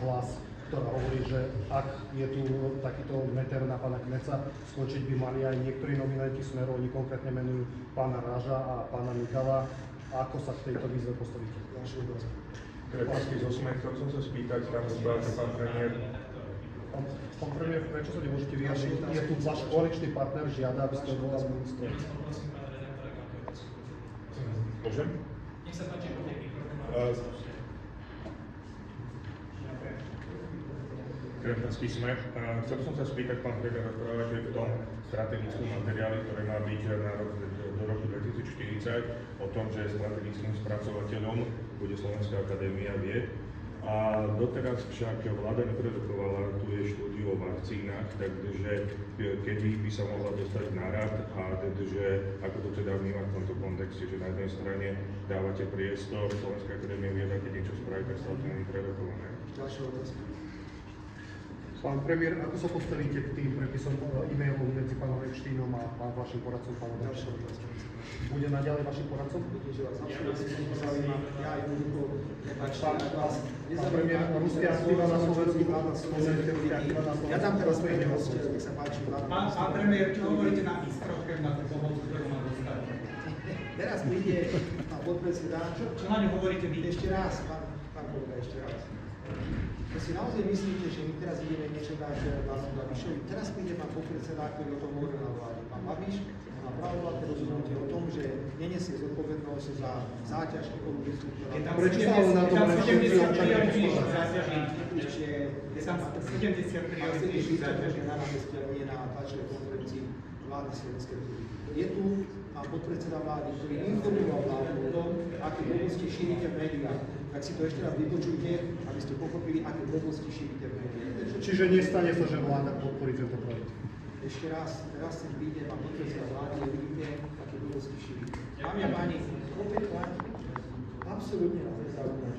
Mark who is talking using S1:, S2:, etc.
S1: hlas, ktorá hovorí, že ak je tu takýto meter na pána Kmeca, skočiť by mali aj niektorí nominanti Smeru, oni konkrétne menujú pána Ráža a pána Mikala. Ako sa k tejto výzve postavíte?
S2: Krepánsky zo Smeru, chcel som sa spýtať, tam rozprávate pán premiér.
S1: Pán premiér, prečo sa nemôžete vyjadriť? Je tu váš koaličný partner, žiada, aby ste odvolali ministrov.
S2: Môžem?
S3: Nech sa páči,
S2: Krepánsky Smer. Chcel som sa spýtať, pán premiér, rozprávate v tom strategickom materiáli, ktoré má byť na rok do roku 2040, o tom, že strategickým spracovateľom bude Slovenská akadémia vied. A doteraz však vláda neprerokovala, tu je štúdiu o vakcínach, takže kedy by sa mohla dostať na rad a že ako to teda vnímať v tomto kontexte, že na jednej strane dávate priestor Slovenská akadémia vied, a keď niečo spraví, tak sa to nie je prerokované.
S4: Ďalšia otázka.
S1: Pán premiér, ako sa postavíte k tým prepisom e-mailov medzi pánom Epsteinom a vašim poradcom, pánom
S4: Ďalšia
S1: Epsteinom?
S4: otázka.
S1: Bude naďalej vašim poradcom?
S4: Vidíte, že vás absolútne zaujíma. Ja jednoducho,
S1: Pán premiér, ruská aktíva na Slovensku,
S4: ja tam teraz prednosť, nech sa páči.
S3: Pán premiér, čo hovoríte na Istroche na tú pomoc, ktorú má dostať?
S4: Teraz príde pán podpredseda.
S3: Čo na ňu hovoríte vy?
S4: Ešte raz, pán kolega, ešte raz. Vy si naozaj myslíte, že my teraz ideme niečo dať pánu Babišovi? Teraz príde pán podpredseda, ktorý o tom hovoril na vláde. Pán Babiš má pravovládne rozhodnutie o tom, že nenesie zodpovednosť za záťaž ekonomickú, ktorá...
S1: Prečo sa ale na to
S3: Je tam 70
S1: občania
S3: priorít záťaží.
S4: Ešte
S3: Je tam 70 priorít záťaží.
S4: na námestí, ale nie na tlačovej konferencii vlády Slovenskej republiky. Je tu pán podpredseda vlády, ktorý informoval vládu o tom, aké blbosti šírite v médiách. Tak si to ešte raz vypočujte, aby ste pochopili, aké blbosti šírite v médiách.
S1: Čiže nestane sa, že vláda podporí tento projekt?
S4: Ešte raz, teraz sem príde pán podpredseda vlády a uvidíte, aké blbosti šírite. Dámy a páni, opäť platí, absolútne nás nezaujíma.